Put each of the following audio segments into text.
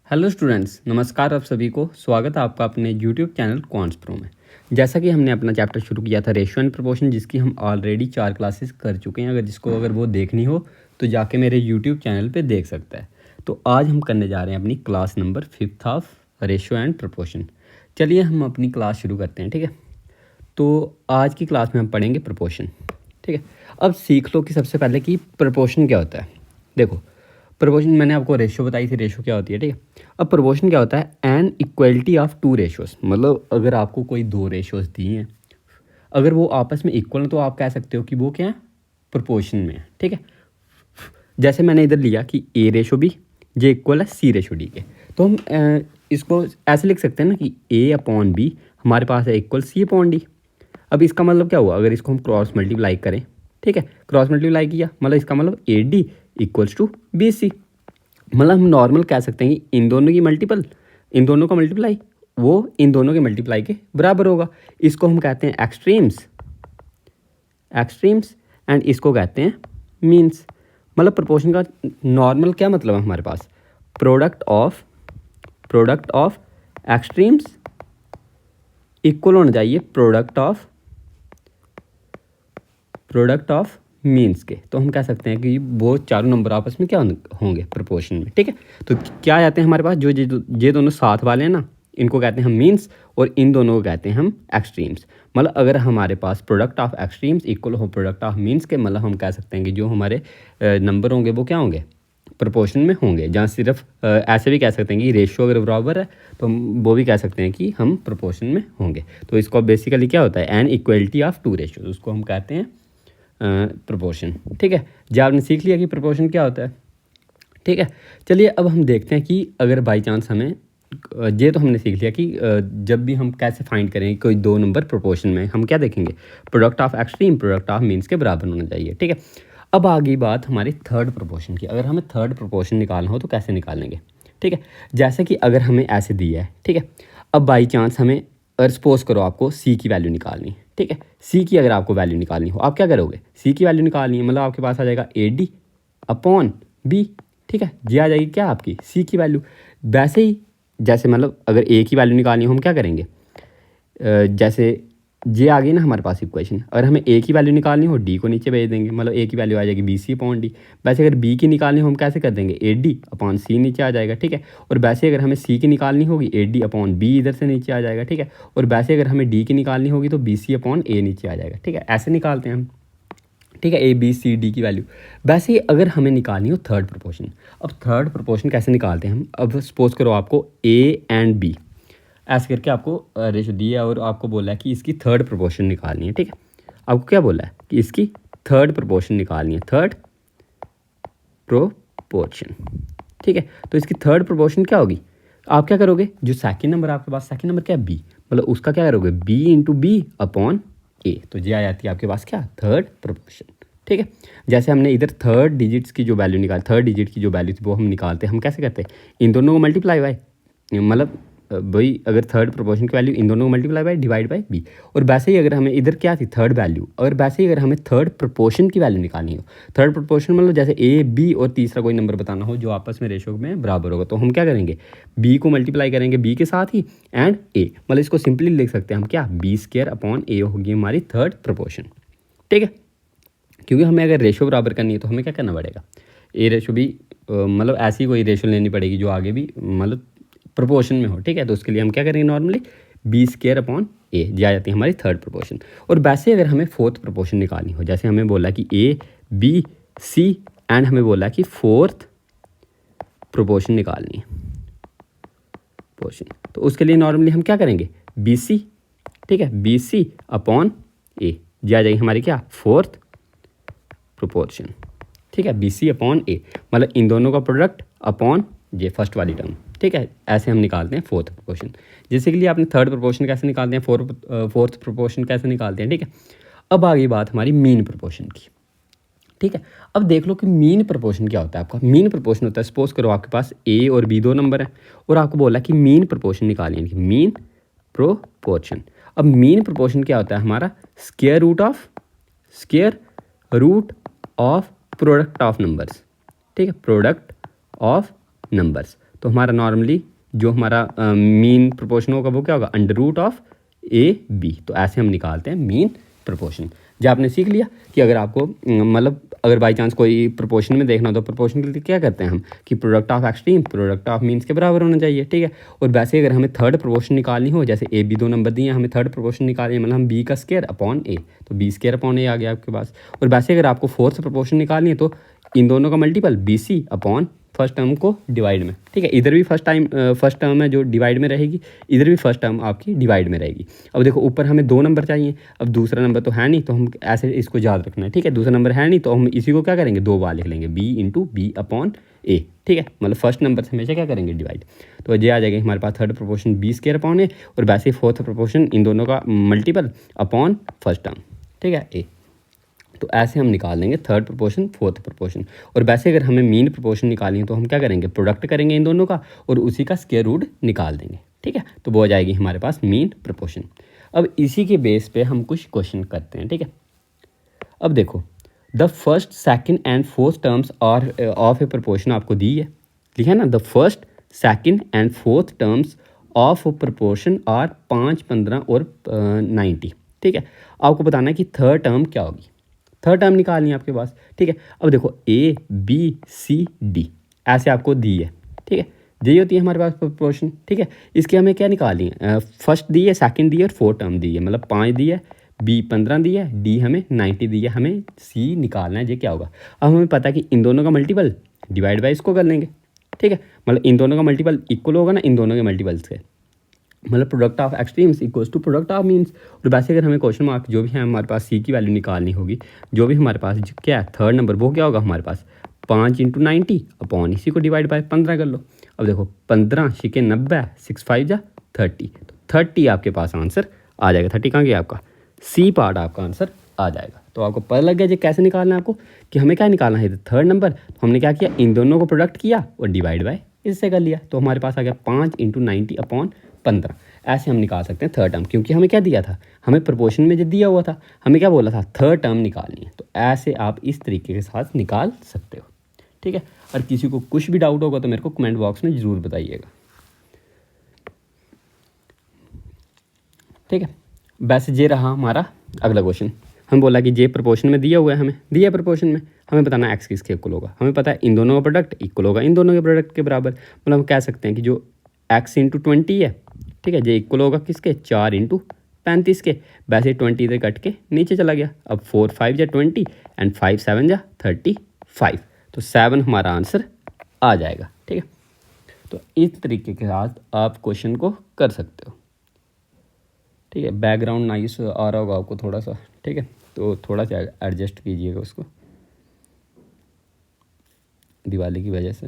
Hello students, नमस्कार आप सभी को। स्वागत है आपका अपने यूट्यूब चैनल क्वांट्स प्रो में। जैसा कि हमने अपना चैप्टर शुरू किया था रेशियो एंड प्रोपोर्शन, जिसकी हम ऑलरेडी 4 क्लासेस कर चुके हैं। अगर वो देखनी हो तो जाके मेरे यूट्यूब चैनल पे देख सकता है। तो आज हम करने जा रहे हैं अपनी class number 5th of ratio and proportion. चलिए हम अपनी क्लास शुरू करते हैं, ठीक है। तो आज की क्लास में हम पढ़ेंगे प्रोपोर्शन, ठीक है। अब सीख लो कि सबसे पहले कि प्रोपोर्शन क्या होता है। देखो, प्रोपोर्शन मैंने आपको रेशियो बताई थी, रेशियो क्या होती है, ठीक है। अब प्रोपोर्शन क्या होता है? An equality of two ratios. मतलब अगर आपको कोई दो रेशियोज दी हैं, अगर वो आपस में इक्वल हैं तो आप कह सकते हो कि वो क्या है, प्रोपोर्शन में है, ठीक है। जैसे मैंने इधर लिया कि ए रेशो बी जे इक्वल है सी रेशो डी के, तो हम इसको ऐसे लिख सकते हैं ना कि ए अपॉन बी हमारे पास है इक्वल सी अपॉन डी। अब इसका मतलब क्या हुआ? अगर इसको हम क्रॉस मल्टीप्लाई करें, ठीक है, क्रॉस मल्टीप्लाई किया मतलब इसका मतलब A D equals to B C. मतलब हम नॉर्मल कह सकते हैं कि इन दोनों की मल्टीपल, इन दोनों का मल्टीप्लाई वो इन दोनों के मल्टीप्लाई के बराबर होगा। इसको हम कहते हैं एक्सट्रीम्स, एक्सट्रीम्स, एंड इसको कहते हैं मीन्स। मतलब प्रोपोर्शन का नॉर्मल क्या मतलब है हमारे पास? प्रोडक्ट ऑफ एक्सट्रीम्स इक्वल होना चाहिए प्रोडक्ट ऑफ मीन्स के। तो हम कह सकते हैं कि वो चारों नंबर आपस में क्या होंगे, प्रोपोर्शन में, ठीक है। तो क्या आते हैं हमारे पास? जो ये दोनों साथ वाले हैं ना, इनको कहते हैं हम मीन्स, और इन दोनों को कहते हैं हम एक्सट्रीम्स। मतलब अगर हमारे पास प्रोडक्ट ऑफ एक्सट्रीम्स इक्वल हो प्रोडक्ट ऑफ मीन्स के, मतलब हम कह सकते हैं कि जो हमारे नंबर होंगे वो क्या होंगे, प्रोपोर्शन में होंगे। जहाँ सिर्फ ऐसे भी कह सकते हैं कि रेशियो अगर बराबर है तो हम वो भी कह सकते हैं कि हम प्रोपोर्शन में होंगे। तो इसको बेसिकली क्या होता है? An equality of two ratios, उसको हम कहते हैं प्रोपोर्शन, ठीक है। जब आपने सीख लिया कि प्रोपोर्शन क्या होता है, ठीक है। चलिए अब हम देखते हैं कि अगर बाई चांस हमें ये तो हमने सीख लिया कि जब भी हम कैसे फाइंड करें कोई दो नंबर प्रोपोर्शन में, हम क्या देखेंगे? Product of extreme product of means के बराबर होना चाहिए, ठीक है। अब आ गई बात हमारी थर्ड प्रोपोर्शन की। अगर हमें थर्ड प्रोपोर्शन निकालना हो तो कैसे निकालेंगे, ठीक है। जैसे कि अगर हमें ऐसे दिया है, ठीक है। अब बाई चांस हमें, अगर सपोज करो आपको सी की वैल्यू निकालनी है, ठीक है। सी की अगर आपको वैल्यू निकालनी हो, आप क्या करोगे? सी की वैल्यू निकालनी है मतलब आपके पास आ जाएगा ए डी अपॉन बी, ठीक है। ये आ जाएगी क्या आपकी सी की वैल्यू। वैसे ही जैसे मतलब अगर ए की वैल्यू निकालनी हो, हम क्या करेंगे? जैसे ये आ गई ना हमारे पास इक्वेशन, अगर हमें ए की वैल्यू निकालनी हो डी को नीचे भेज देंगे, मतलब ए की वैल्यू आ जाएगी बी सी अपॉन डी। वैसे अगर बी की निकालनी हो हम कैसे कर देंगे? ए डी अपॉन सी नीचे आ जाएगा, ठीक है। और वैसे अगर हमें सी की निकालनी होगी, ए डी अपॉन बी इधर से नीचे आ जाएगा, ठीक है। और वैसे अगर हमें डी की निकालनी होगी तो बी सी अपॉन ए नीचे आ जाएगा, ठीक है। ऐसे निकालते हैं हम, ठीक है, ए बी सी डी की वैल्यू। वैसे ही अगर हमें निकालनी हो थर्ड प्रोपोर्शन, अब थर्ड प्रोपोर्शन कैसे निकालते हैं हम? अब सपोज करो आपको ए एंड बी ऐसे करके आपको रेशो दिया और आपको बोला है कि इसकी थर्ड प्रोपोर्शन निकालनी है, ठीक है। आपको क्या बोला है कि इसकी थर्ड प्रोपोर्शन निकालनी है, थर्ड प्रोपोर्शन, ठीक है। तो इसकी थर्ड प्रोपोर्शन क्या होगी? आप क्या करोगे? जो सेकंड नंबर आपके पास, सेकंड नंबर क्या है? बी, मतलब उसका क्या करोगे? B into B upon A. तो ये आ जाती है आपके पास क्या? थर्ड प्रोपोर्शन, ठीक है। जैसे हमने इधर थर्ड डिजिट्स की जो वैल्यू निकाली, थर्ड डिजिट की जो वैल्यू थी वो हम निकालते हैं, हम कैसे करते हैं? इन दोनों को मल्टीप्लाई बाय, मतलब भाई अगर थर्ड प्रोपोर्शन की वैल्यू इन दोनों को multiply by divide by B. और वैसे ही अगर हमें इधर क्या थी थर्ड वैल्यू, और वैसे ही अगर हमें थर्ड प्रोपोर्शन की वैल्यू निकालनी हो, थर्ड प्रोपोर्शन मतलब जैसे ए बी और तीसरा कोई नंबर बताना हो जो आपस में रेशो में बराबर होगा, तो हम क्या करेंगे? बी को मल्टीप्लाई करेंगे बी के साथ ही एंड ए, मतलब इसको सिंपली लिख सकते हैं हम क्या? बी स्क्वायर अपॉन ए होगी हमारी थर्ड प्रोपोर्शन, ठीक है। क्योंकि हमें अगर रेशो बराबर करनी है तो हमें क्या करना पड़ेगा? ए रेशो भी मतलब ऐसी कोई रेशो लेनी पड़ेगी जो आगे भी मतलब प्रोपोर्शन में हो, ठीक है। तो उसके लिए हम क्या करेंगे? नॉर्मली बी स्क्वायर अपॉन ए जा जाती है हमारी थर्ड प्रोपोर्शन। और वैसे अगर हमें फोर्थ प्रोपोर्शन निकालनी हो, जैसे हमें बोला कि ए बी सी एंड हमें बोला कि फोर्थ प्रोपोर्शन निकालनी है पोर्शन, तो उसके लिए नॉर्मली हम क्या करेंगे? बी सी, ठीक है, बी सी अपॉन ए जा जाएगी हमारी क्या? फोर्थ प्रोपोर्शन, ठीक है, बी सी अपॉन ए, मतलब इन दोनों का प्रोडक्ट अपॉन ये फर्स्ट वाली टर्म, ठीक है। ऐसे हम निकालते हैं फोर्थ प्रोपोर्शन। जैसे कि लिए आपने थर्ड प्रोपोर्शन कैसे निकालते हैं, फोर्थ प्रोपोर्शन कैसे निकालते हैं, ठीक है। अब आ गई बात हमारी मीन प्रोपोर्शन की, ठीक है। अब देख लो कि मीन प्रोपोर्शन क्या होता है आपका। मीन प्रोपोर्शन होता है, सपोज करो आपके पास ए और बी दो नंबर है और आपको बोला कि मीन प्रोपोर्शन निकालिए, मीन प्रोपोर्शन। अब मीन प्रोपोर्शन क्या होता है हमारा? Square root of product of numbers, ठीक है, प्रोडक्ट ऑफ नंबर्स। तो हमारा नॉर्मली जो हमारा मीन प्रोपोर्शन होगा वो क्या होगा, under root of A B. तो ऐसे हम निकालते हैं मीन प्रोपोर्शन। जो आपने सीख लिया कि अगर आपको मतलब अगर बाई चांस कोई प्रोपोर्शन में देखना हो तो प्रोपोर्शन के लिए क्या करते हैं हम कि product of extreme product of means के बराबर होना चाहिए, ठीक है। और वैसे अगर हमें थर्ड प्रोपोर्शन निकालनी हो, जैसे ए बी दो नंबर दिए हैं, हमें थर्ड प्रोपोर्शन निकालनी है, मतलब हम बी का स्क्वायर अपॉन ए, तो बी स्क्वायर अपॉन ए आ गया आपके पास। और वैसे अगर आपको फोर्थ प्रोपोर्शन निकालनी है तो इन दोनों का multiple B C upon first term को डिवाइड में, ठीक है। इधर भी फर्स्ट टर्म है जो डिवाइड में रहेगी, इधर भी फर्स्ट टर्म आपकी डिवाइड में रहेगी। अब देखो ऊपर हमें दो नंबर चाहिए, अब दूसरा नंबर तो है नहीं, तो हम ऐसे इसको याद रखना है, ठीक है। दूसरा नंबर है नहीं तो हम इसी को क्या करेंगे, दो बार लिख लेंगे, बी इंटू बी अपॉन ए, ठीक है। मतलब फर्स्ट नंबर से हमेशा क्या करेंगे, डिवाइड। तो ये आ जाएगा हमारे पास third proportion B square upon A, और वैसे फोर्थ प्रोपोर्शन इन दोनों का मल्टीपल अपॉन फर्स्ट टर्म, ठीक है, ए। तो ऐसे हम निकाल लेंगे थर्ड प्रोपोर्शन फोर्थ प्रोपोर्शन। और वैसे अगर हमें मीन प्रोपोर्शन निकालनी है तो हम क्या करेंगे, प्रोडक्ट करेंगे इन दोनों का और उसी का स्क्वायर रूट निकाल देंगे, ठीक है। तो वो हो जाएगी हमारे पास मीन प्रोपोर्शन। अब इसी के बेस पे हम कुछ क्वेश्चन करते हैं, ठीक है। अब देखो, the first second and fourth terms are of a proportion आपको दी है, लिखा है ना, the first second and fourth terms of proportion are 5, 15 और 90, ठीक है। आपको बताना है कि थर्ड टर्म क्या होगी, थर्ड टर्म निकालनी है आपके पास, ठीक है। अब देखो ए बी सी डी ऐसे आपको दी है, ठीक है। यही होती है हमारे पास प्रोपोर्शन, ठीक है। इसके हमें क्या निकालनी है, फर्स्ट दी है, सेकंड दी है और फोर्थ टर्म दी है, मतलब 5 दी है, बी 15 दी है, डी हमें 90 दी है, हमें सी निकालना है, ये क्या होगा। अब हमें पता है कि इन दोनों का मल्टीपल डिवाइड बाई इसको कर लेंगे, ठीक है। मतलब इन दोनों का मल्टीपल इक्वल होगा ना इन दोनों के मल्टीपल से, मतलब product of extremes equals to product of means. और वैसे अगर हमें क्वेश्चन मार्क जो भी है हमारे पास सी की वैल्यू निकालनी होगी, जो भी हमारे पास क्या है थर्ड नंबर, वो क्या होगा हमारे पास 5 इंटू 90 अपॉन इसी को डिवाइड बाय 15 कर लो। अब देखो 15 छिके 90, 6 5 जा 30, तो 30 आपके पास आंसर आ जाएगा। 30 कहाँ गया आपका, सी पार्ट आपका आंसर आ जाएगा। तो आपको पता लग गया जी कैसे निकालना है आपको, कि हमें क्या निकालना है थर्ड नंबर। तो हमने क्या किया, इन दोनों को प्रोडक्ट किया और डिवाइड बाय इससे कर लिया, तो हमारे पास आ गया 5 इंटू 90 अपॉन 15। ऐसे हम निकाल सकते हैं थर्ड टर्म, क्योंकि हमें क्या दिया था, हमें प्रोपोर्शन में जो दिया हुआ था, हमें क्या बोला था, थर्ड टर्म निकालनी है। तो ऐसे आप इस तरीके के साथ निकाल सकते हो, ठीक है। और किसी को कुछ भी डाउट होगा तो मेरे को कमेंट बॉक्स में ज़रूर बताइएगा, ठीक है। वैसे ये रहा हमारा अगला क्वेश्चन। हम बोला कि जे प्रोपोर्शन में दिया हुआ है, हमें दिया प्रोपोर्शन में, हमें बताना एक्स किसके इक्वल होगा। हमें पता है इन दोनों का प्रोडक्ट इक्वल होगा इन दोनों के प्रोडक्ट के बराबर, मतलब हम कह सकते हैं कि जो एक्स इंटू 20 है, ठीक है, ये इक्वल होगा किसके, 4 इंटू 35 के। वैसे 20 इधर कट के नीचे चला गया, अब 4 5 जा 20 एंड 5 7 जा 35, तो 7 हमारा आंसर आ जाएगा, ठीक है। तो इस तरीके के साथ आप क्वेश्चन को कर सकते हो, ठीक है। बैकग्राउंड नाइस आ रहा होगा आपको थोड़ा सा, ठीक है, तो थोड़ा सा एडजस्ट कीजिएगा उसको दिवाली की वजह से।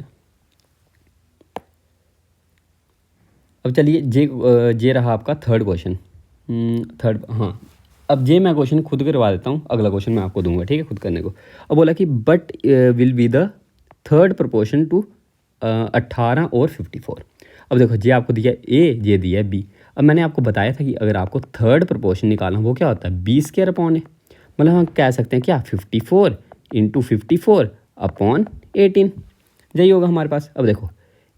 अब चलिए जे रहा आपका थर्ड क्वेश्चन, थर्ड, हाँ। अब जे मैं क्वेश्चन खुद करवा देता हूँ, अगला क्वेश्चन मैं आपको दूंगा, ठीक है, खुद करने को। अब बोला कि but will be the third proportion to 18 और 54। अब देखो जे आपको दिया ए, जे दिया बी। अब मैंने आपको बताया था कि अगर आपको थर्ड प्रोपोर्शन निकालना वो क्या होता है, बी स्क्वायर अपॉन ए, मतलब हम कह सकते हैं क्या 54 इंटू 54 अपॉन 18, यही होगा हमारे पास। अब देखो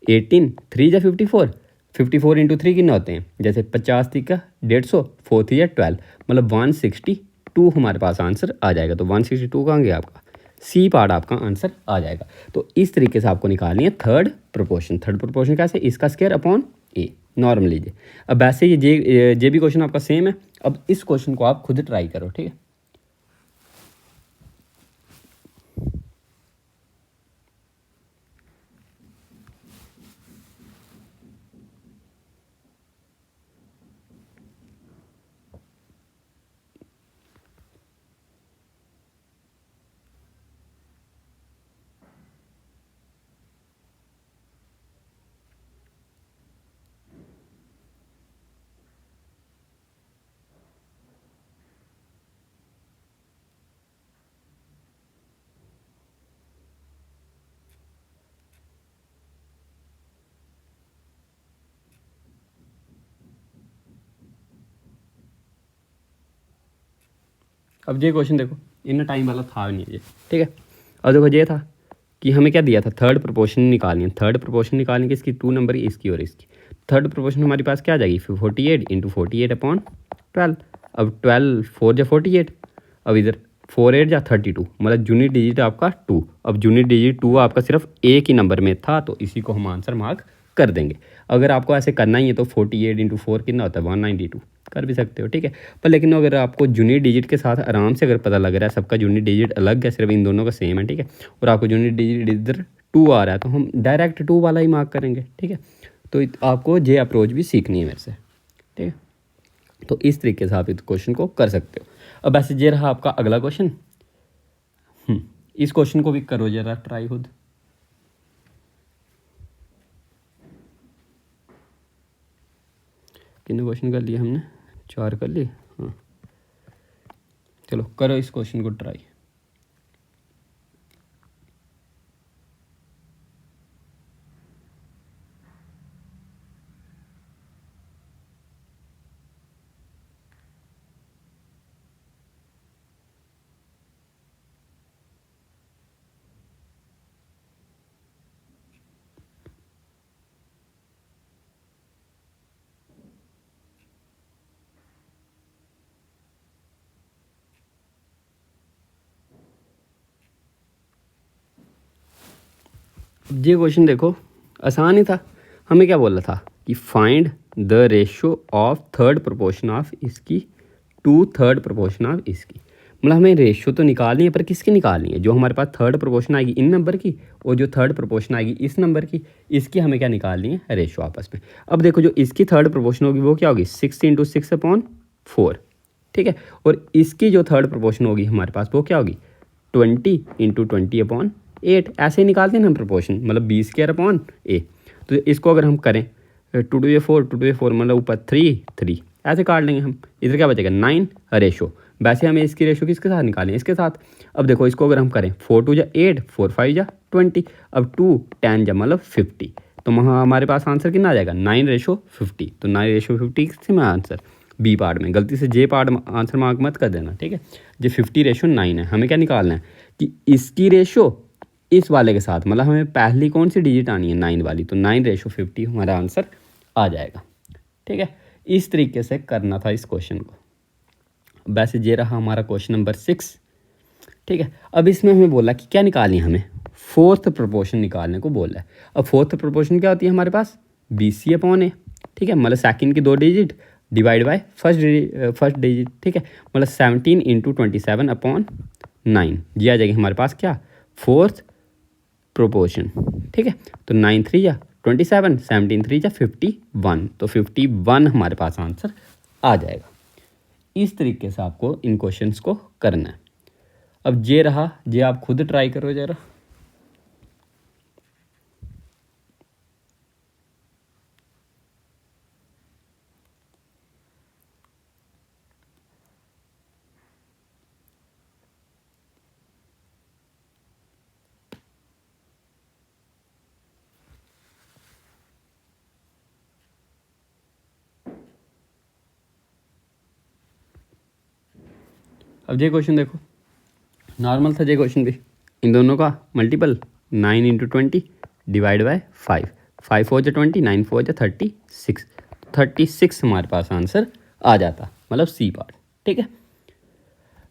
18 3 जा 54, 54 इंटू 3 कितने होते हैं, जैसे 50 थी का 150, 4 थी या 12, मतलब 162 हमारे पास आंसर आ जाएगा। तो 162 कहाँ गया आपका, सी पार्ट आपका आंसर आ जाएगा। तो इस तरीके से आपको निकालनी है थर्ड प्रोपोर्शन। थर्ड प्रोपोर्शन कैसे, इसका स्क्वायर अपॉन ए, नॉर्मली जे। अब वैसे ये जे भी क्वेश्चन आपका सेम है। अब इस क्वेश्चन को आप खुद ट्राई करो, ठीक है। अब ये क्वेश्चन देखो, इतना टाइम वाला था नहीं ये, ठीक है। अब देखो ये था कि हमें क्या दिया था, थर्ड प्रोपोर्शन निकालनी है। थर्ड प्रोपोर्शन निकालनी है किसकी, 2 नंबर की, इसकी और इसकी। थर्ड प्रोपोर्शन हमारे पास क्या आ जाएगी, 48 इंटू 48/12। अब 12 4 जा 48, अब इधर 4 8 जा 32, मतलब यूनिट डिजिट आपका 2। अब यूनिट डिजिट 2 आपका सिर्फ एक ही नंबर में था, तो इसी को हम आंसर मार्क कर देंगे। अगर आपको ऐसे करना ही है तो 48 इंटू 4 कितना होता है, 192 कर भी सकते हो, ठीक है। पर लेकिन अगर आपको यूनिट डिजिट के साथ आराम से अगर पता लग रहा है, सबका यूनिट डिजिट अलग है, सिर्फ इन दोनों का सेम है, ठीक है, और आपको यूनिट डिजिट इधर 2 आ रहा है, तो हम डायरेक्ट 2 वाला ही मार्क करेंगे, ठीक है। तो आपको ये अप्रोच भी सीखनी है मेरे से, ठीक है। तो इस तरीके से आप इस क्वेश्चन को कर सकते हो। अब ऐसे ये रहा आपका अगला क्वेश्चन। इस क्वेश्चन को भी करो जरा ट्राई खुद। कितने क्वेश्चन कर लिए हमने, 4 कर लिए, हाँ। चलो करो इस क्वेश्चन को ट्राई। ये क्वेश्चन देखो आसान ही था। हमें क्या बोला था कि find the ratio of third proportion of इसकी टू थर्ड प्रोपोर्शन ऑफ इसकी। मतलब हमें रेशो तो निकालनी है, पर किसकी निकालनी है, जो हमारे पास थर्ड प्रोपोर्शन आएगी इन नंबर की, और जो थर्ड प्रोपोर्शन आएगी इस नंबर की, इसकी हमें क्या निकालनी है, रेशो आपस में। अब देखो जो इसकी थर्ड प्रोपोर्शन होगी वो क्या होगी, 6 इंटू 6/4, ठीक है। और इसकी जो थर्ड प्रोपोर्शन होगी हमारे पास वो क्या होगी, 20 इंटू 20/8। ऐसे ही निकालते हैं हम प्रोपोर्शन, मतलब B² तो इसको अगर हम करें 2 2 4 मतलब ऊपर 3 ऐसे काट लेंगे हम। इधर क्या बचेगा, 9 रेशो। वैसे हमें इसकी रेशो किसके साथ निकालें, इसके साथ। अब देखो इसको अगर हम करें 4 2 जा 8, 4 5 जा 20, अब 2 10 जा मतलब 50, तो वहाँ हमारे पास आंसर कितना आ जाएगा, 9/50। तो 9/50 किससे में आंसर, बी पार्ट में। गलती से जे पार्ट आंसर मार्क मत कर देना, ठीक है। जो 50/9 है, हमें क्या निकालना है कि इसकी रेशो इस वाले के साथ, मतलब हमें पहली कौन सी डिजिट आनी है, 9 वाली, तो 9/50 हमारा आंसर आ जाएगा, ठीक है। इस तरीके से करना था इस क्वेश्चन को। वैसे ये रहा हमारा क्वेश्चन नंबर 6, ठीक है। अब इसमें हमें बोला कि क्या निकालनी है, हमें फोर्थ प्रोपोर्शन निकालने को बोला है। अब फोर्थ प्रोपोर्शन क्या होती है हमारे पास, BC/A, ठीक है, मतलब सेकंड की 2 digit divide by first digit, ठीक है, मतलब 17 इंटू 27/9, ये आ जाएगी हमारे पास क्या, फोर्थ प्रोपोर्शन, ठीक है। तो 9 3 जा 27, 17 3 जा 51, तो 51 हमारे पास आंसर आ जाएगा। इस तरीके से आपको इन क्वेश्चंस को करना है। अब ये रहा, ये आप खुद ट्राई करो जरा। अब ये क्वेश्चन देखो, नॉर्मल था ये क्वेश्चन भी। इन दोनों का मल्टीपल 9 इंटू 20 डिवाइड बाय 5, 5 4 जा 20, 9 4 जा 36, 36 हमारे पास आंसर आ जाता, मतलब सी पार्ट, ठीक है।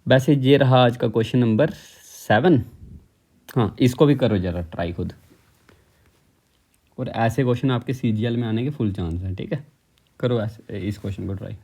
वैसे ये रहा आज का क्वेश्चन नंबर 7। हाँ, इसको भी करो जरा ट्राई खुद। और ऐसे क्वेश्चन आपके CGL में आने के फुल चांस हैं, ठीक है। करो ऐसे इस क्वेश्चन को ट्राई।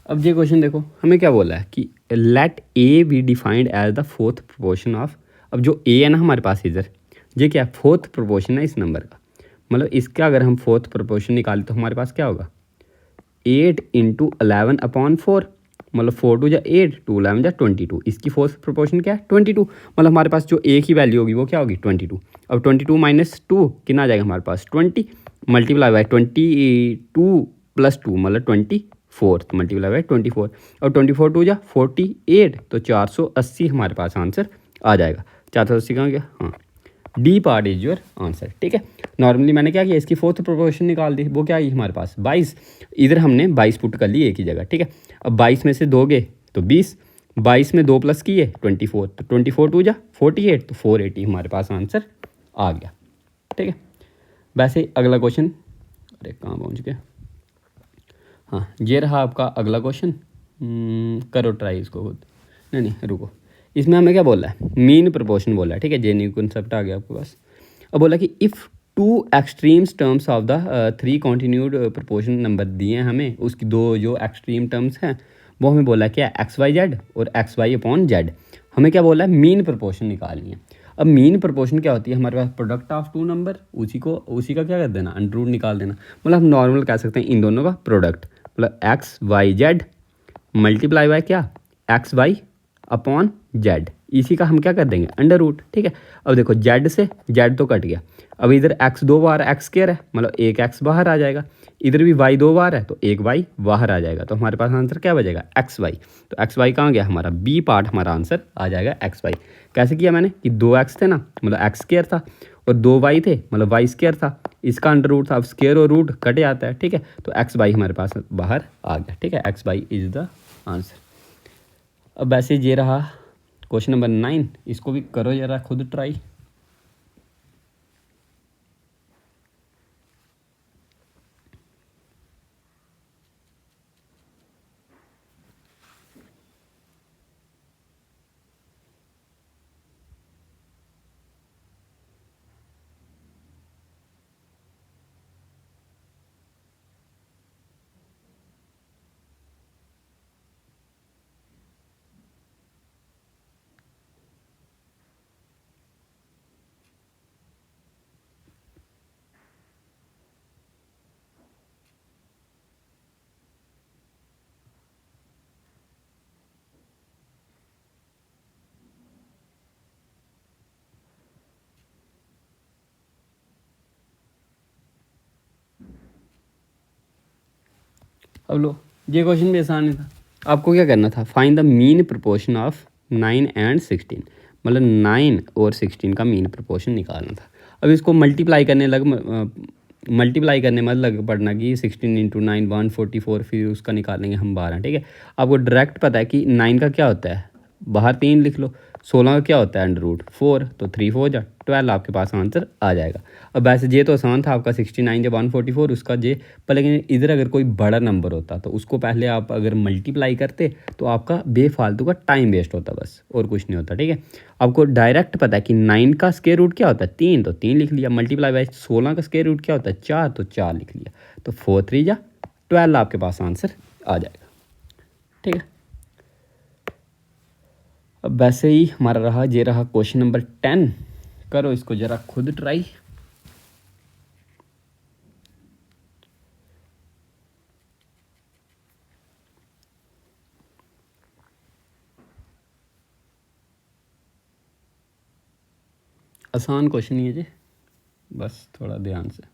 अब ये क्वेश्चन देखो, हमें क्या बोला है कि let A be defined as the fourth proportion of. अब जो A है ना हमारे पास इधर, ये क्या है, फोर्थ प्रोपोर्शन है इस नंबर का। मतलब इसका अगर हम फोर्थ प्रोपोर्शन निकालें तो हमारे पास क्या होगा 8 इंटू 11/4, मतलब 4 टू जा 8, 2 11 जा 22। इसकी फोर्थ प्रोपोर्शन क्या है 22, मतलब हमारे पास जो एक ही वैल्यू होगी वो क्या होगी 22। अब 22 माइनस 2 कितना आ जाएगा हमारे पास 20, मल्टीप्लाई बाय 22 प्लस 2 मतलब 24, मल्टीप्लाई बाय 24। और 24 टू जा 48, तो 480 हमारे पास आंसर आ जाएगा। 480 कहाँ गया, हाँ D part is your answer. ठीक है, नॉर्मली मैंने क्या किया इसकी फोर्थ प्रोपोर्शन निकाल दी, वो क्या आई हमारे पास 22, इधर हमने 22 पुट कर ली एक ही जगह। ठीक है, अब 22 में से 2 गए तो 20, 22 में 2 प्लस किए 24, तो 24 टू जा 48, तो 480 हमारे पास आंसर आ गया। ठीक है, वैसे ही अगला क्वेश्चन, अरे कहाँ पहुँच गया, हाँ ये रहा आपका अगला क्वेश्चन। करो ट्राई इसको खुद, नहीं रुको, इसमें हमें क्या बोला है मीन प्रोपोर्शन बोला है। ठीक है, जे न्यू कॉन्सेप्ट आ गया आपके पास। अब बोला कि if two extremes terms of the 3 continued proportion number दिए हैं हमें, उसकी दो जो एक्सट्रीम टर्म्स हैं वो हमें बोला क्या है एक्स वाई जेड और एक्स वाई अपॉन जेड। हमें क्या बोला है मीन प्रोपोर्शन निकालनी है। अब मीन प्रोपोर्शन क्या होती है हमारे पास प्रोडक्ट ऑफ टू नंबर, उसी का क्या कर देना अंडर रूट निकाल देना। मतलब हम नॉर्मल कह सकते हैं इन दोनों का प्रोडक्ट, मतलब X Y Z multiply by क्या एक्स वाई अपॉन जेड, इसी का हम क्या कर देंगे अंडर रूट। ठीक है, अब देखो जेड से जेड तो कट गया, अब इधर एक्स 2 बार एक्स स्क्वायर है, मतलब एक एक्स बाहर आ जाएगा, इधर भी वाई 2 बार है तो एक वाई बाहर आ जाएगा, तो हमारे पास आंसर क्या बचेगा एक्स वाई। तो एक्स वाई कहाँ गया हमारा बी पार्ट, हमारा आंसर आ जाएगा एक्स वाई। कैसे किया मैंने कि 2 एक्स थे ना, मतलब एक्स स्क्वायर था, और 2 वाई थे मतलब वाई स्क्वायर था, इसका अंडर रूट था, अब स्क्वायर और रूट कट जाता है। ठीक है, तो एक्स वाई हमारे पास बाहर आ गया। ठीक है, X Y is the answer. अब वैसे ये रहा क्वेश्चन नंबर 9, इसको भी करो जरा खुद ट्राई। अब लो, ये क्वेश्चन भी आसान ही था। आपको क्या करना था find the mean proportion of 9 and 16, मतलब 9 और 16 का मीन प्रोपोर्शन निकालना था। अब इसको मल्टीप्लाई करने मत लग पड़ना कि 16 इंटू 9 144, फिर उसका निकालेंगे हम 12। ठीक है, आपको डायरेक्ट पता है कि 9 का क्या होता है बाहर 3 लिख लो, 16 का क्या होता है अंडर रूट 4, तो 3 4 जा 12 आपके पास आंसर आ जाएगा। अब वैसे ये तो आसान था आपका 69 जब 144 उसका जे, पर लेकिन इधर अगर कोई बड़ा नंबर होता तो उसको पहले आप अगर मल्टीप्लाई करते तो आपका बेफालतू का टाइम वेस्ट होता, बस और कुछ नहीं होता। ठीक है, आपको डायरेक्ट पता है कि 9 का स्क्वायर रूट क्या होता है 3, तो 3 लिख लिया, मल्टीप्लाई बाय 16 का स्क्वायर रूट क्या होता है 4, तो 4 लिख लिया, तो 4 3 जा 12 आपके पास आंसर आ जाएगा। ठीक है, अब वैसे ही हमारा रहा ये रहा क्वेश्चन नंबर 10, करो इसको ज़रा खुद ट्राई। आसान क्वेश्चन ही है जी, बस थोड़ा ध्यान से।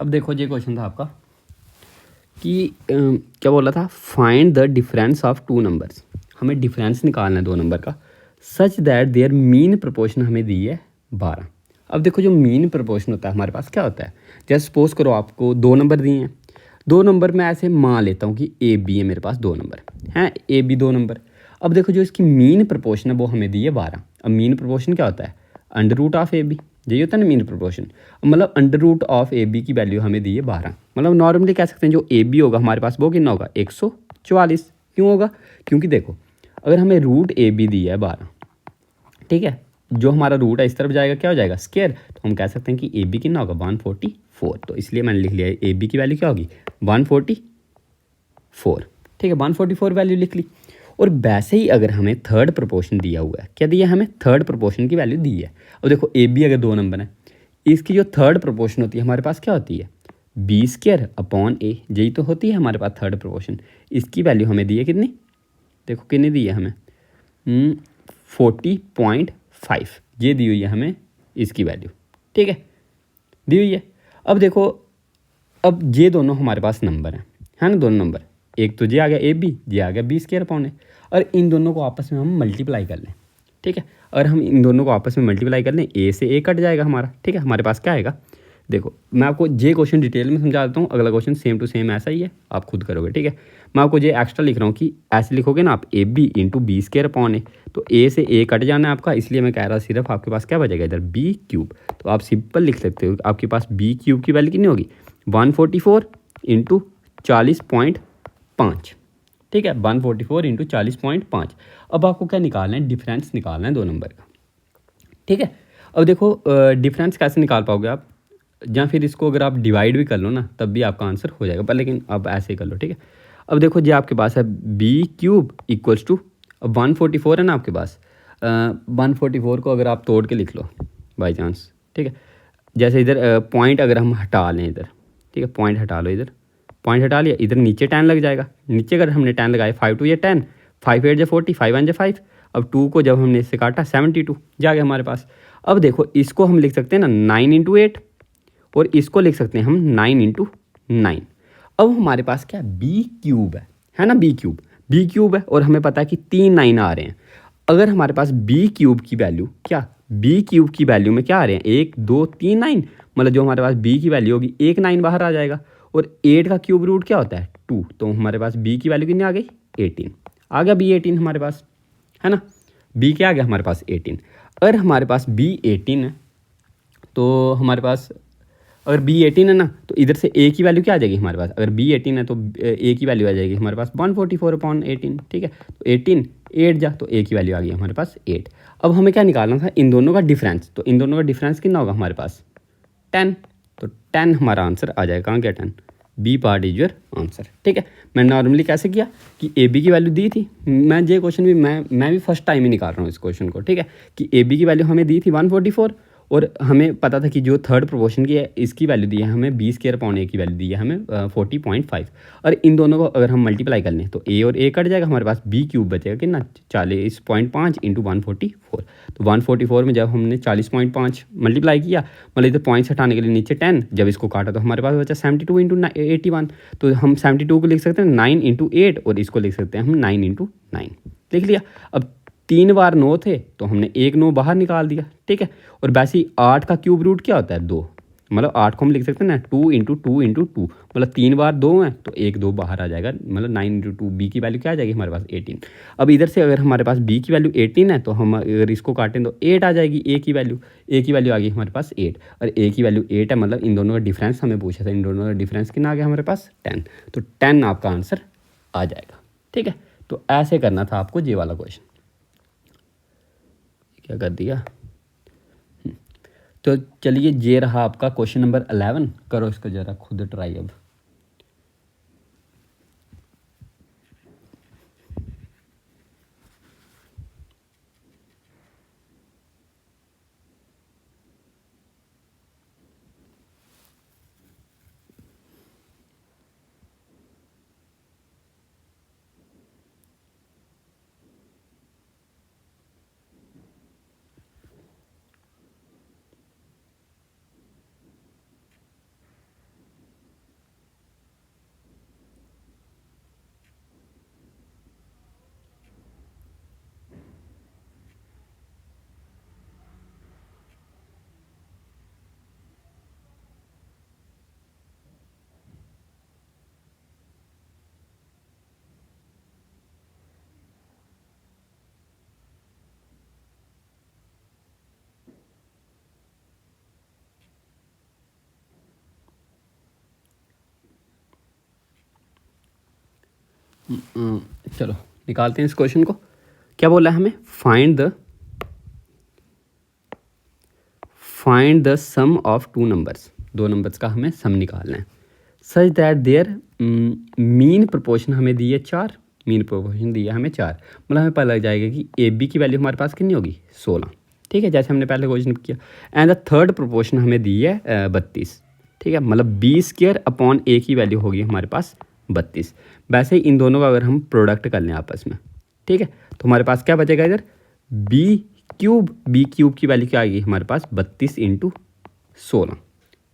अब देखो ये क्वेश्चन था आपका कि क्या बोला था, find the difference of two numbers. हमें डिफरेंस निकालना है दो नंबर का, सच दैट देयर मीन प्रोपोर्शन हमें दी है 12। अब देखो जो मीन प्रोपोर्शन होता है हमारे पास क्या होता है, जैसे सपोज करो आपको दो नंबर दिए हैं, दो नंबर मैं ऐसे मान लेता हूँ कि ए बी है, मेरे पास दो नंबर हैं, ए बी दो नंबर। अब देखो जो इसकी मीन प्रोपोर्शन है वो हमें दी है 12। अब मीन प्रोपोर्शन क्या होता है, under root of A B, यही होता है ना मीन प्रोपोर्शन। मतलब under root of A B की वैल्यू हमें दी है 12। मतलब नॉर्मली कह सकते हैं जो ए बी होगा हमारे पास वो कितना होगा 144। क्यों होगा, क्योंकि देखो अगर हमें रूट ए बी दी है 12, ठीक है, जो हमारा रूट है इस तरफ जाएगा क्या हो जाएगा स्क्वायर, तो हम कह सकते हैं कि ए बी कितना होगा 144। तो इसलिए मैंने लिख लिया ए बी की वैल्यू क्या होगी 144। ठीक है, 144 वैल्यू लिख ली। और वैसे ही अगर हमें थर्ड प्रोपोर्शन दिया हुआ है, क्या दिया है हमें, थर्ड प्रोपोर्शन की वैल्यू दी है। अब देखो ए बी अगर दो नंबर है, इसकी जो थर्ड प्रोपोर्शन होती है हमारे पास क्या होती है बी स्क्वायर अपॉन ए, यही तो होती है हमारे पास थर्ड प्रोपोर्शन। इसकी वैल्यू हमें दी है कितनी, देखो कितनी दी है हमें 40.5, ये दी हुई है हमें इसकी वैल्यू। ठीक है, दी हुई है। अब देखो अब ये दोनों हमारे पास नंबर हैं, है ना, दोनों नंबर, एक तो ये आ गया ए बी, ये आ गया बी स्क्वायर अपॉन ए, और इन दोनों को आपस में हम मल्टीप्लाई कर लें। ठीक है, अगर हम इन दोनों को आपस में मल्टीप्लाई कर लें, ए से ए कट जाएगा हमारा। ठीक है, हमारे पास क्या आएगा, देखो मैं आपको ये क्वेश्चन डिटेल में समझा देता हूँ, अगला क्वेश्चन सेम टू सेम ऐसा ही है, आप खुद करोगे। ठीक है, मैं आपको ये एक्स्ट्रा लिख रहा हूँ कि ऐसे लिखोगे ना आप A B into B square upon A, तो ए से ए कट जाना है आपका, इसलिए मैं कह रहा सिर्फ आपके पास क्या बचेगा इधर बी क्यूब। तो आप सिंपल लिख सकते हो आपके पास बी क्यूब की वैल्यू कितनी होगी 144 इंटू 40.5। ठीक है, 144 इंटू 40.5। अब आपको क्या निकालना है, डिफरेंस निकालना है दो नंबर का। ठीक है, अब देखो डिफरेंस कैसे निकाल पाओगे आप, या फिर इसको अगर आप डिवाइड भी कर लो ना तब भी आपका आंसर हो जाएगा, पर लेकिन अब ऐसे ही कर लो। ठीक है, अब देखो जी आपके पास है बी क्यूब इक्वल्स टू 144 है ना आपके पास, 144 को अगर आप तोड़ के लिख लो बाई चांस। ठीक है, जैसे इधर पॉइंट अगर हम हटा लें इधर, ठीक है, पॉइंट हटा लो, इधर पॉइंट हटा लिया, इधर नीचे 10 लग जाएगा, नीचे अगर हमने 10 लगाए 5 टू ये 10, 5 8 जो 40, 5 1 जो 5। अब 2 को जब हमने इससे काटा 72 जा गया हमारे पास। अब देखो इसको हम लिख सकते हैं ना 9 इंटू 8, और इसको लिख सकते हैं हम 9 इंटू 9। अब हमारे पास क्या बी क्यूब है ना, बी क्यूब है, और हमें पता है कि 3 9 आ रहे हैं। अगर हमारे पास बी क्यूब की वैल्यू क्या, बी क्यूब की वैल्यू में क्या आ रहे हैं 1 2 3 9, मतलब जो हमारे पास बी की वैल्यू होगी एक 9 बाहर आ जाएगा, और 8 का क्यूब रूट क्या होता है 2, तो हमारे पास बी की वैल्यू कितनी आ गई 18 आ गया, बी 18 हमारे पास, है ना, बी क्या आ गया हमारे पास 18। अगर हमारे पास बी 18 है तो हमारे पास, अगर बी 18 है ना तो इधर से ए की वैल्यू क्या आ जाएगी हमारे पास, अगर बी 18 है तो ए की वैल्यू आ जाएगी हमारे पास 144/18। ठीक है, तो 18 8 जा तो ए की वैल्यू आ गई हमारे पास 8। अब हमें क्या निकालना था इन दोनों का डिफरेंस, तो इन दोनों का डिफरेंस कितना होगा हमारे पास 10, तो 10 हमारा आंसर आ जाएगा। कहाँ क्या 10, B part is your answer. ठीक है, मैं नॉर्मली कैसे किया कि ए बी की वैल्यू दी थी, मैं ये क्वेश्चन भी मैं भी फर्स्ट टाइम ही निकाल रहा हूँ इस क्वेश्चन को। ठीक है, कि ए बी की वैल्यू हमें दी थी 144, और हमें पता था कि जो थर्ड प्रोपोर्शन की है इसकी वैल्यू दी है हमें बी स्क्वायर अपॉन ए की वैल्यू दी है हमें 40.5। और इन दोनों को अगर हम मल्टीप्लाई कर लें तो ए और ए कट जाएगा, हमारे पास बी क्यूब बचेगा कितना 40.5 इंटू 144। तो 144 में जब हमने 40.5 मल्टीप्लाई किया, मतलब इधर पॉइंट्स हटाने के लिए नीचे 10, जब इसको काटा तो हमारे पास बचा 72 इंटू 81। तो हम 72 को लिख सकते हैं 9 इंटू 8, और इसको लिख सकते हैं हम 9 इंटू 9। लिख लिया। अब 3 बार 9 थे तो हमने एक 9 बाहर निकाल दिया। ठीक है, और वैसे ही 8 का क्यूब रूट क्या होता है 2, मतलब 8 को हम लिख सकते हैं ना 2 इंटू 2 इंटू 2, मतलब 3 बार 2 हैं तो एक 2 बाहर आ जाएगा, मतलब 9 इंटू 2, बी की वैल्यू क्या आ जाएगी हमारे पास 18। अब इधर से अगर हमारे पास बी की वैल्यू 18 है तो हम अगर इसको काटें तो 8 आ जाएगी, ए की वैल्यू आ गई हमारे पास 8, और ए की वैल्यू 8 है, मतलब इन दोनों का डिफरेंस हमें पूछा था, इन दोनों का डिफरेंस कितना आ गया हमारे पास 10, तो 10 आपका आंसर आ जाएगा। ठीक है, तो ऐसे करना था आपको ये वाला क्वेश्चन। क्या कर दिया, तो चलिए ये रहा आपका क्वेश्चन नंबर 11, करो इसको ज़रा खुद ट्राई अब। चलो निकालते हैं इस क्वेश्चन को। क्या बोला है हमें? Find the sum of two numbers, दो नंबर्स का हमें सम निकालना है। Such that their mean proportion हमें दी है 4, मीन प्रोपोर्शन दी है हमें 4, मतलब हमें पता लग जाएगा कि ए बी की वैल्यू हमारे पास कितनी होगी 16, ठीक है, जैसे हमने पहले क्वेश्चन किया। एंड द थर्ड प्रोपोर्शन हमें दी है 32, ठीक है, मतलब बी स्क्वायर अपॉन ए की वैल्यू होगी हमारे पास 32। वैसे ही इन दोनों का अगर हम प्रोडक्ट कर लें आपस में, ठीक है, तो हमारे पास क्या बचेगा इधर बी क्यूब की वैल्यू क्या आएगी हमारे पास 32 इंटू 16,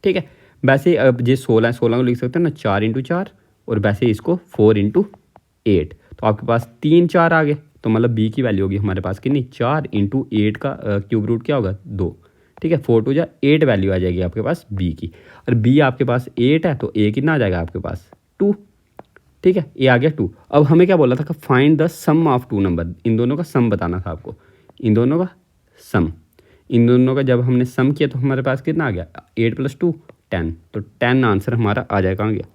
ठीक है। वैसे अब ये 16 को लिख सकते हैं ना 4 इंटू 4, और वैसे इसको 4 इंटू 8, तो आपके पास 3 4 आ गए, तो मतलब बी की वैल्यू होगी हमारे पास कितनी 4 इंटू 8 का क्यूब रूट क्या होगा 2, ठीक है, 4 2 8 वैल्यू आ जाएगी आपके पास बी की। और बी आपके पास 8 है तो ए कितना आ जाएगा आपके पास 2, ठीक है, ये आ गया 2। अब हमें क्या बोला था कि find the sum of two number, इन दोनों का सम बताना था आपको, इन दोनों का सम, इन दोनों का जब हमने सम किया तो हमारे पास कितना आ गया 8 + 2 10, तो 10 आंसर हमारा आ जाएगा, कहाँ गया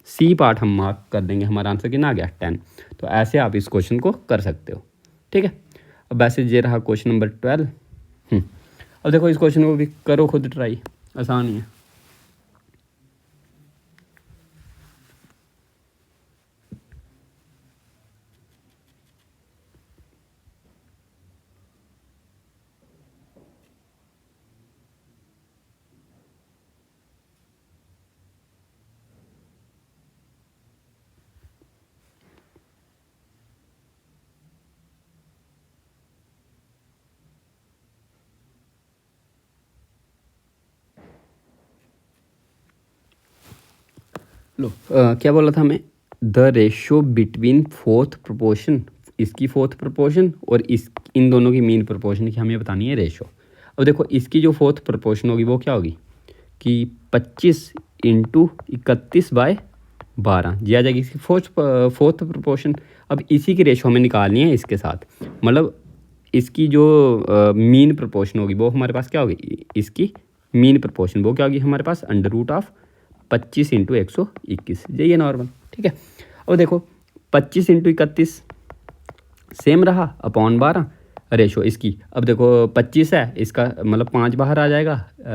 सी पार्ट हम मार्क कर देंगे, हमारा आंसर कितना आ गया 10। तो ऐसे आप इस क्वेश्चन को कर सकते हो, ठीक है। अब वैसे ये रहा क्वेश्चन नंबर 12। अब देखो इस क्वेश्चन को भी करो खुद ट्राई, आसान ही है। लो क्या बोला था हमें, the ratio between fourth proportion, इसकी फोर्थ प्रोपोर्शन और इस इन दोनों की मीन प्रोपोर्शन की हमें बतानी है रेशो। अब देखो इसकी जो फोर्थ प्रोपोर्शन होगी वो क्या होगी कि 25 इंटू 31/12 जी आ जाएगी इसकी फोर्थ प्रोपोर्शन। अब इसी की रेशो हमें निकालनी है इसके साथ, मतलब इसकी जो मीन प्रोपोर्शन होगी वो हमारे पास क्या होगी, इसकी मीन प्रोपोर्शन वो क्या होगी हमारे पास √of 25 इंटू 121, यही है नॉर्मल, ठीक है। अब देखो 25 इंटू 31 सेम रहा अपॉन 12 रेशो इसकी। अब देखो 25 है, इसका मतलब 5 बाहर आ जाएगा,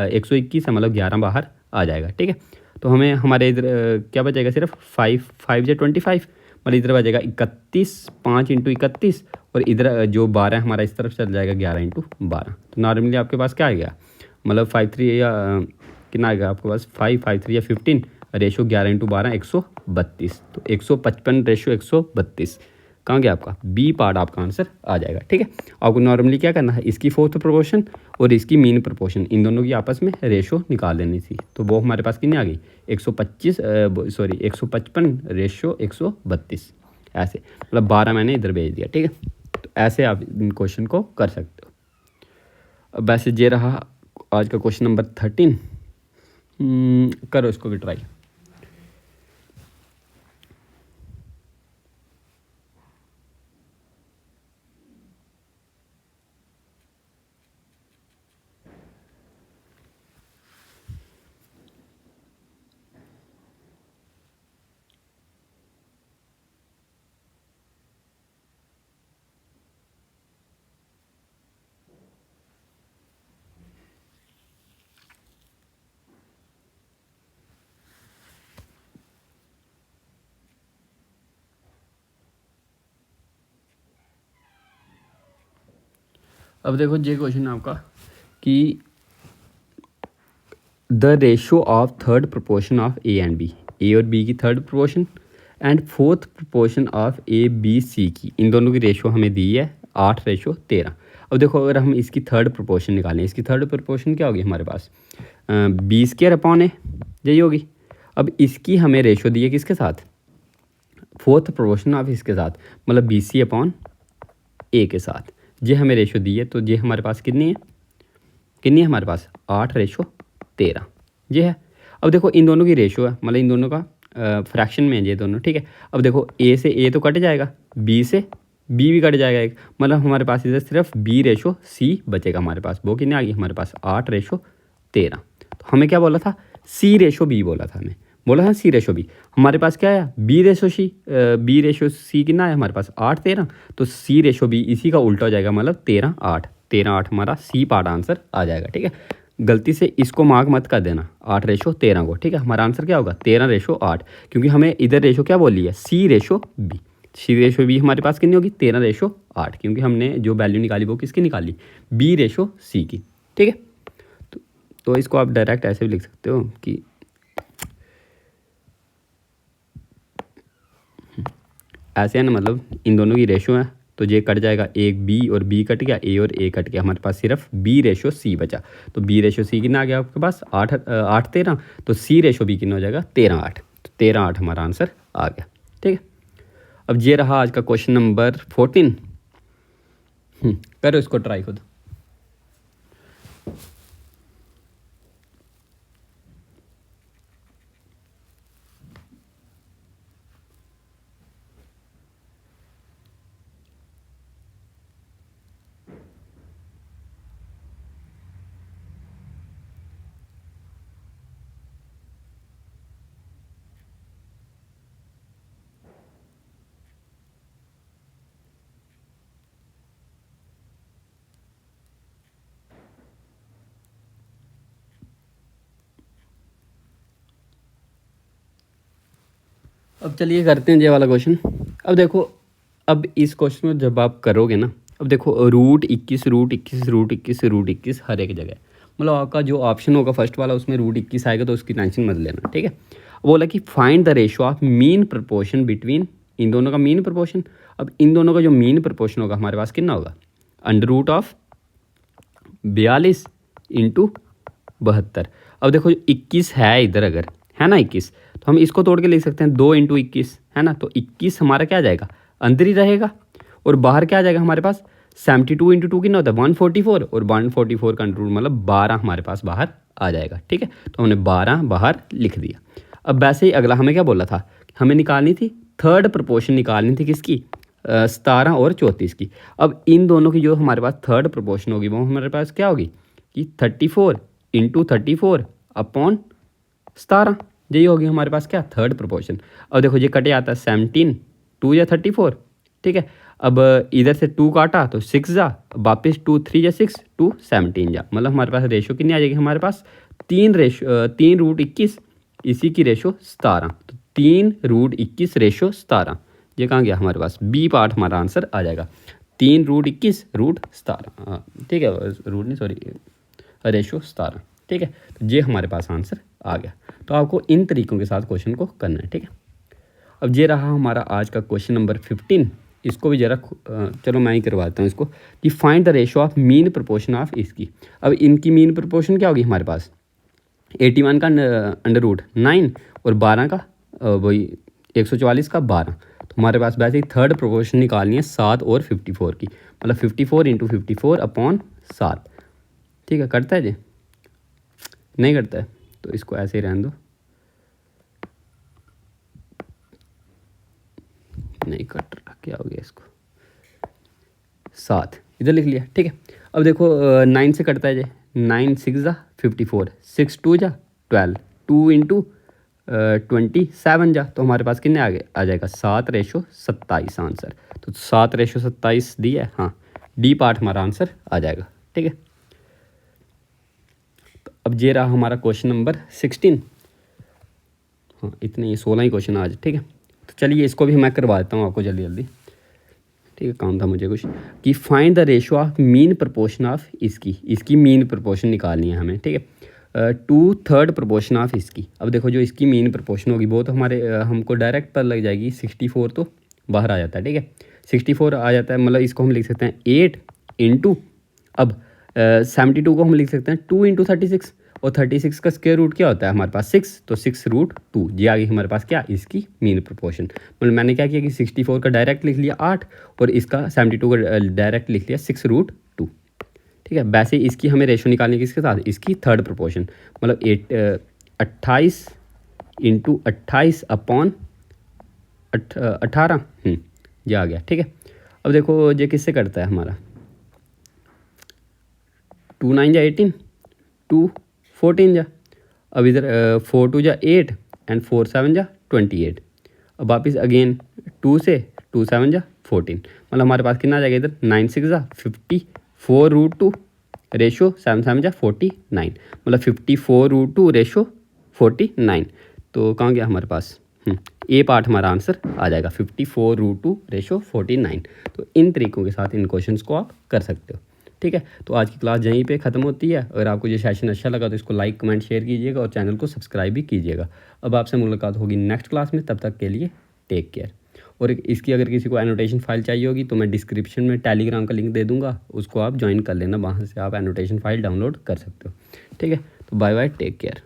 121 है मतलब 11 बाहर आ जाएगा, ठीक है। तो हमें हमारे इधर क्या बचेगा सिर्फ 5 से 25, मतलब इधर बचेगा 31, 5 इंटू 31, और इधर जो 12 है हमारा इस तरफ चल जाएगा 11 इंटू 12। तो नॉर्मली आपके पास क्या आ गया, मतलब 5 3 या कितना आएगा आपके पास 5 5 3 या 15, रेशो 11 इंटू 12 132, तो 155 रेशो 132 कहाँ गया आपका बी पार्ट, आपका आंसर आ जाएगा, ठीक है। आपको नॉर्मली क्या करना है, इसकी फोर्थ प्रोपोर्शन और इसकी मीन प्रोपोर्शन इन दोनों की आपस में रेशो निकाल लेनी थी, तो वो हमारे पास कितनी आ गई 155 रेशो 132, ऐसे मतलब 12 मैंने इधर भेज दिया, ठीक है। तो ऐसे आप इन क्वेश्चन को कर सकते हो। अब वैसे ये रहा आज का क्वेश्चन नंबर 13, करो इसको भी ट्राई। अब देखो ये क्वेश्चन है आपका कि the ratio of third proportion of A and B, A और बी की third proportion and fourth proportion of A B C की, इन दोनों की रेशो हमें दी है 8:13। अब देखो अगर हम इसकी थर्ड प्रोपोर्शन निकालें, इसकी थर्ड प्रोपोर्शन क्या होगी हमारे पास बी स्क्वायर अपॉन ए, यही होगी। अब इसकी हमें रेशो दी है किसके साथ, फोर्थ प्रोपोर्शन ऑफ इसके साथ, मतलब बी सी अपॉन ए के साथ, ये हमें रेशो दी है, तो ये हमारे पास कितनी है हमारे पास 8:13 ये है। अब देखो इन दोनों की रेशो है, मतलब इन दोनों का फ्रैक्शन में है ये दोनों, ठीक है। अब देखो ए से ए तो कट जाएगा, बी से बी भी कट जाएगा एक, मतलब हमारे पास इधर सिर्फ बी रेशो सी बचेगा हमारे पास, वो कितनी आ गई हमारे पास 8:13। तो हमें क्या बोला था सी रेशो बी बोला था हमें, बोला हाँ C/B। हमारे पास क्या है B/C कितना है हमारे पास 8:13, तो C/B इसी का उल्टा हो जाएगा, मतलब 13:8। 13:8 हमारा C पार्ट आंसर आ जाएगा। ठीक है, गलती से इसको मार्क मत कर देना 8:13 को। ठीक है, हमारा आंसर क्या होगा 13:8, क्योंकि हमें इधर रेशो क्या बोली है C/B। C/B हमारे पास कितनी होगी 13:8, क्योंकि हमने जो वैल्यू निकाली वो किसकी निकाली B/C की। ठीक है, तो इसको आप डायरेक्ट ऐसे भी लिख सकते हो कि ऐसे है ना, मतलब इन दोनों की रेशो है, तो ये कट जाएगा, एक B और B कट गया, A और A कट गया, हमारे पास सिर्फ B/C बचा। तो B/C कितना आ गया आपके पास 8:13, तो C/B कितना हो जाएगा 13:8। तो 13:8 हमारा आंसर आ गया। ठीक है, अब ये रहा आज का क्वेश्चन नंबर 14। करो इसको ट्राई खुद। अब चलिए करते हैं ये वाला क्वेश्चन। अब देखो, अब इस क्वेश्चन में जब आप करोगे ना, अब देखो √21 √21 √21 √21 हर एक जगह, मतलब आपका जो ऑप्शन होगा फर्स्ट वाला उसमें √21 आएगा, तो उसकी टेंशन मत लेना। ठीक है, बोला कि find the ratio of mean proportion between, इन दोनों का मीन प्रपोर्शन। अब इन दोनों का जो मीन प्रपोर्शन होगा हमारे पास कितना होगा √42 × 72। अब देखो 21 है इधर, अगर है ना 21, तो हम इसको तोड़ के लिख सकते हैं 2 × 21, है ना, तो 21 हमारा क्या आ जाएगा अंदर ही रहेगा, और बाहर क्या आ जाएगा हमारे पास 72 × 2 कितना होता है 144, और 144 का अंडर रूट मतलब 12 हमारे पास बाहर आ जाएगा। ठीक है, तो हमने 12 बाहर लिख दिया। अब वैसे ही अगला हमें क्या बोला था, हमें निकालनी थी थर्ड प्रपोर्शन, निकालनी थी किसकी 17 और 34 की। अब इन दोनों की जो हमारे पास थर्ड प्रपोर्शन होगी वो हमारे पास क्या होगी कि 34 × 34 अपॉन 17, यही होगी हमारे पास क्या थर्ड प्रपोर्शन। अब देखो ये कटे आता है 17, 2 या 34। ठीक है, अब इधर से 2 काटा तो 6 जा, वापस 2 3 या 6 2 17 जा, मतलब हमारे पास रेशो कितनी आ जाएगी हमारे पास 3 √21, इसी की रेशो 17, तो 3 √21 ये कहाँ गया हमारे पास बी पार्ट, हमारा आंसर आ जाएगा 3 √21 √17। ठीक है, रूट नहीं सॉरी रेशो 17। ठीक है, तो ये हमारे पास आंसर आ गया। तो आपको इन तरीकों के साथ क्वेश्चन को करना है। ठीक है, अब ये रहा हमारा आज का क्वेश्चन नंबर 15। इसको भी जरा चलो मैं ही करवाता हूँ इसको, कि find the ratio of mean proportion of इसकी। अब इनकी मीन प्रपोर्शन क्या होगी हमारे पास 81 का √9 और 12 का वही 144 का 12। तो हमारे पास वैसे ही थर्ड प्रोपोर्शन निकालनी है 7 और 54 की, मतलब 54 × 54 अपॉन 7। ठीक है, करता है जी नहीं करता है तो इसको ऐसे ही रहने दो, नहीं कट रहा, क्या हो गया इसको 7 इधर लिख लिया। ठीक है, अब देखो 9 से कटता है जी, 9 6 जा 54, 6 2 जा 12, 2 × 27 जा, तो हमारे पास कितने आ जाएगा 7/27 आंसर। तो 7/27 दी है, हाँ डी पार्ट हमारा आंसर आ जाएगा। ठीक है, तो अब ये रहा हमारा क्वेश्चन नंबर 16। हाँ इतने ही 16 ही क्वेश्चन आज। ठीक है, तो चलिए इसको भी मैं करवा देता हूँ आपको जल्दी जल्दी। ठीक है, काम था मुझे कुछ कि find the ratio of mean proportion of इसकी मीन प्रपोर्शन निकालनी है हमें। ठीक है, टू थर्ड प्रपोर्शन ऑफ इसकी। अब देखो जो इसकी मीन प्रपोर्शन होगी वो तो हमारे हमको डायरेक्ट पता लग जाएगी, 64 तो बाहर आ जाता है। ठीक है, 64 आ जाता है, मतलब इसको हम लिख सकते हैं 8 × अब 72 को हम लिख सकते हैं 2 × 36, और 36 का स्क्वायर रूट क्या होता है हमारे पास 6, तो 6√2 ये आ गई हमारे पास क्या इसकी मीन प्रपोर्शन। मतलब मैंने क्या किया कि 64 का डायरेक्ट लिख लिया 8 और इसका 72 का डायरेक्ट लिख लिया 6√2। ठीक है, वैसे इसकी हमें रेशो निकालनी किसके साथ, इसकी थर्ड प्रपोर्शन, मतलब 28 × 28 अपॉन 18 ये आ गया। ठीक है, अब देखो ये किससे करता है हमारा 2 9 जा 18, 2 14 जा, अब इधर 4 2 जा 8 एंड 4 7 जा 28। अब वापस अगेन 2 से 2 7 जा 14, मतलब हमारे पास कितना आ जाएगा इधर 9 6 जा 54√2 रेशो 7 7 जा 49, मतलब 54√2 रेशो 49। तो कहाँ गया हमारे पास, ए पार्ट हमारा आंसर आ जाएगा 54√2 रेशो 49। तो इन तरीक़ों के साथ इन क्वेश्चंस को आप कर सकते हो। ठीक है, तो आज की क्लास यहीं पे ख़त्म होती है। अगर आपको ये सेशन अच्छा लगा तो इसको लाइक कमेंट शेयर कीजिएगा और चैनल को सब्सक्राइब भी कीजिएगा। अब आपसे मुलाकात होगी नेक्स्ट क्लास में, तब तक के लिए टेक केयर। और इसकी अगर किसी को एनोटेशन फाइल चाहिए होगी तो मैं डिस्क्रिप्शन में टेलीग्राम का लिंक दे दूँगा, उसको आप ज्वाइन कर लेना, वहाँ से आप एनोटेशन फाइल डाउनलोड कर सकते हो। ठीक है, तो बाय बाय, टेक केयर।